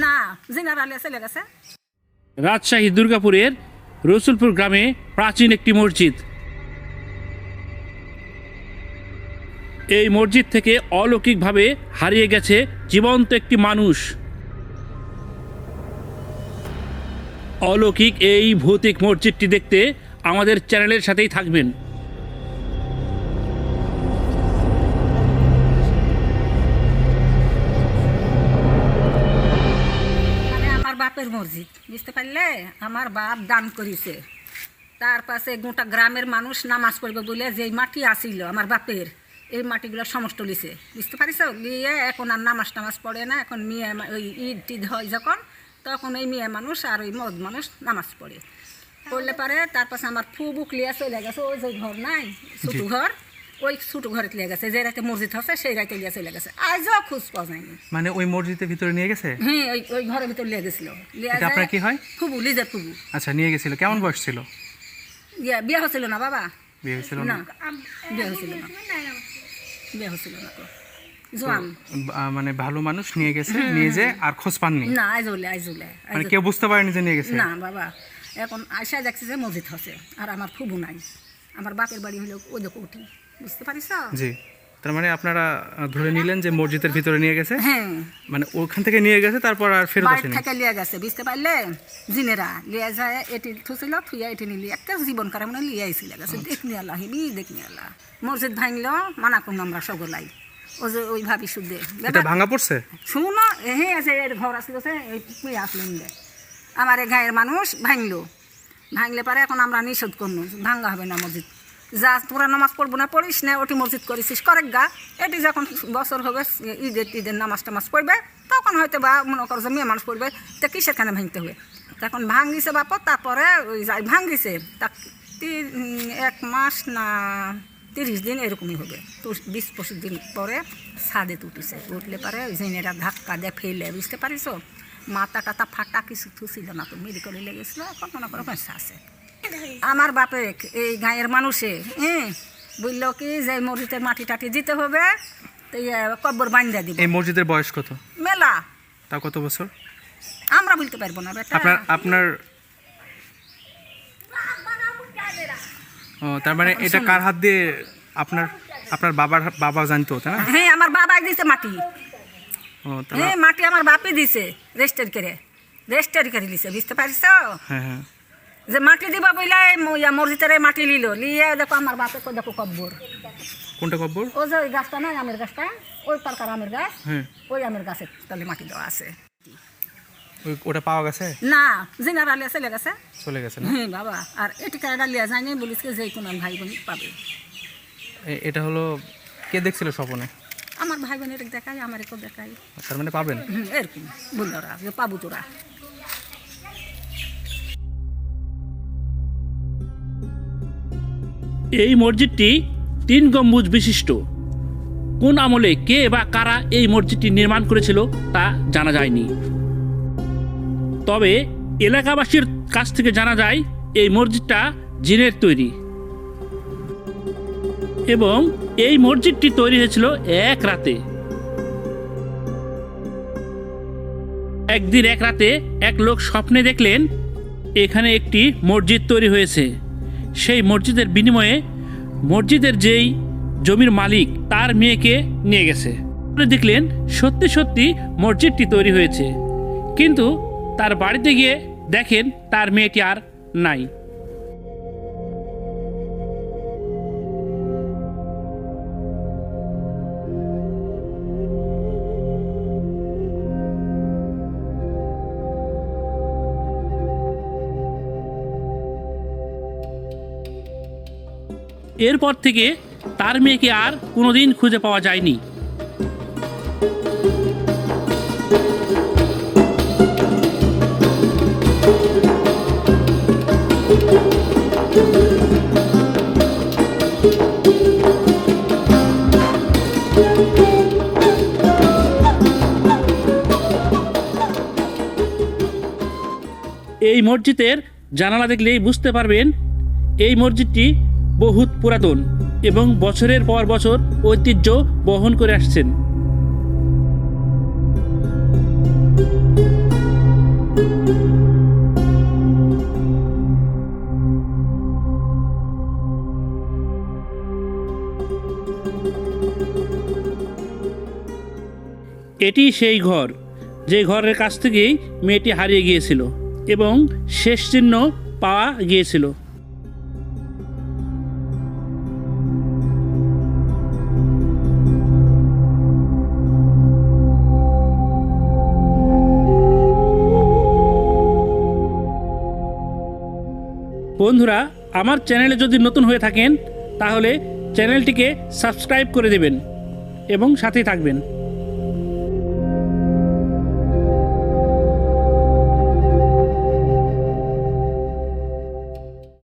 না, জিনার আলিয়া চলে গেছে। রাজশাহী দুর্গাপুরের রসুলপুর গ্রামে প্রাচীন একটি মসজিদ। এই মসজিদ থেকে অলৌকিকভাবে হারিয়ে গেছে জীবন্ত একটি মানুষ। অলৌকিক এই ভৌতিক মসজিদটি দেখতে আমাদের চ্যানেলের সাথেই থাকবেন। মানে আমার বাপের মসজিদ, বুঝতে পারলে? আমার বাপ দান করেছে। তার পাশে গোটা গ্রামের মানুষ নামাজ পড়বে বলে যেই মাটি আসিল আমার বাপের, এই মাটিগুলো সমস্ত লিছে, বুঝতে পারিস? লিয়ে এখন আর নামাজ পড়ে না। এখন মেয়ে ওই ঈদ টিদ হয় যখন, তখন ওই মেয়ে মানুষ আর ওই মদ মানুষ নামাজ পড়ে। পড়লে পারে তার পাশে আমার ফুবুক লিয়া চলে গেছে। ওই যে ঘর নাই, ছোটো ঘর, ওই ছোটো ঘরে লিয়ে গেছে। যে রাতে মসজিদ হচ্ছে সেই রাতে লিয়া চলে গেছে। আজও খোঁজ পাওয়া যায়নি। মানে ওই মসজিদের ভিতরে নিয়ে গেছে? হ্যাঁ, ওই ঘরের ভিতর লিয়ে গেছিল। এটা আপনার কি হয়? ফুবু, লিজার ফুবু। আচ্ছা, নিয়ে গেছিল। কেমন বয়স ছিল? বিয়ে হচ্ছিল না বাবা। বিয়ে হয়েছিল না, না? বিয়ে হচ্ছিল না, বিয়ে হচ্ছিল না তো, জোয়ান। মানে ভালো মানুষ নিয়ে গেছে, নিয়ে যে আর খোঁজ পাননি? না, আইজলে মানে কেউ বুঝতে পারেনি যে নিয়ে গেছে? না বাবা, এখন আয়সা দেখছি যে মসজিদ হচ্ছে আর আমার ফুবু নাই। আমার বাপের বাড়ি হলো ওই দেখো উঠি, বুঝতে পারিস? জি। তার মানে আপনারা ধরে নিলেন যে মসজিদের ভিতরে নিয়ে গেছে? হ্যাঁ, মানে ওখান থেকে নিয়ে গেছে, তারপর আর ফেরত বাড়ি আসেনি? থেকে লিয়ে গেছে, বুঝতে পারলে? জিনেরা লিয়ে যায়, এটি থুছিল, থুইয়া এটি নিলি একটা জীবন কারে মনে লিয়ে আইছিল গেছে। দেখনি আল্লাহ, হেবি দেখনি আল্লাহ। মসজিদ ভাঙলো, মানা করুন আমরা সকলাই। ও যে ওই ভাবি শুদ্ধে এটা ভাঙা পড়ছে? শুনো, হে আছে এর ঘর আসলে এই আসলেন আমার এই গায়ের মানুষ ভাঙলে পারে। এখন আমরা নিষেধ করবো, ভাঙ্গা হবে না মসজিদ। যা তোরা নামাজ পড়বো না, পড়িস না, ওটি মসজিদ করেছিস করেক গা। এটি যখন বছর হবে ঈদের নামাজ টামাজ পড়বে, তখন হয়তো বা মনে করো যে মেয়ে মানুষ পড়বে, তা কিসের খানে ভাঙতে হবে? তখন ভাঙিছে বাপর, তারপরে ওই যাই ভাঙিছে তা 1 মাস না 30 দিন এরকমই হবে। তো 20-25 দিন পরে ছাদে উঠেছে। উঠলে পারে ওই জেনেরা ধাক্কা দিয়ে ফেলে, বুঝতে পারিস? মাথা টাতা ফাটা কিছু থুছিল না, তো মেডিকেলে লেগেছিল। এখন মনে করো পেঁচা আছে। আমার বাপে এই গাঁয়ের মানুষে বললো কি যে মসজিদের মাটি টাটি দিতে হবে, তো কব্বর বান্ধা দিব। এই মসজিদের বয়স কত? মেলা। তা কত বছর? আমরা বলতে পারবো না বেটা। আপনার ও, তার মানে এটা কার হাত দিয়ে? আপনার বাবা জানতো, তাই না? হ্যাঁ, আমার বাবা দিছে মাটি। ও, হ্যাঁ, মাটি আমার বাপই দিছে, রেজিস্টার করে দিছে, বুঝতে পারিস? হ্যাঁ হ্যাঁ। যে মাটি দিবা বইলে মসজিদের মাটি লিলো, লিয়ে দেখো আমার বাপে কো দেখো কব্বর। কোনটা কব্বর? ও যে ওই গাছটা নয়, আমের গাছটা, ওই পারকার আমের গাছ, হ্যাঁ। ওই আমের গাছের তাহলে মাটি দেওয়া আছে। ওটা পাওয়া গেছে? না, জিনার আলিয়া চলে গেছে। চলে গেছে না? হ্যাঁ বাবা, আর এটি কারা লিয়া যায়নি, বলিস যে কোনো ভাই বোন পাবে। এটা হলো কে দেখছিল স্বপনে? আমার ভাই বোনের দেখাই, আমার একটু দেখাই। তার মানে পাবেন? এরকম বললোরা যে পাবো তোরা। এই মসজিদটি 3 গম্বুজ বিশিষ্ট। কোন আমলে কে বা কারা এই মসজিদটি নির্মাণ করেছিল তা জানা যায়নি। তবে এলাকাবাসীর কাছ থেকে জানা যায় এই মসজিদটা জিনের তৈরি এবং এই মসজিদটি তৈরি হয়েছিল এক রাতে। একদিন এক রাতে এক লোক স্বপ্নে দেখলেন এখানে একটি মসজিদ তৈরি হয়েছে। সেই মসজিদের বিনিময়ে মসজিদের যেই জমির মালিক তার মেয়েকে নিয়ে গেছে। দেখলেন সত্যি সত্যি মসজিদটি তৈরি হয়েছে, কিন্তু তার বাড়িতে গিয়ে দেখেন তার মেয়েটি আর নাই। এরপর থেকে তার মেয়েকে আর কোনোদিন খুঁজে পাওয়া যায়নি। এই মসজিদের জানালা দেখলেই বুঝতে পারবেন এই মসজিদটি বহুত পুরাতন এবং বছরের পর বছর ঐতিহ্য বহন করে আসছেন। এটি সেই ঘর, যে ঘরের কাছ থেকেই মেয়েটি হারিয়ে গিয়েছিল এবং শেষ চিহ্ন পাওয়া গিয়েছিল। বন্ধুরা, আমার চ্যানেলে যদি নতুন হয়ে থাকেন তাহলে চ্যানেলটিকে সাবস্ক্রাইব করে দেবেন এবং সাথেই থাকবেন।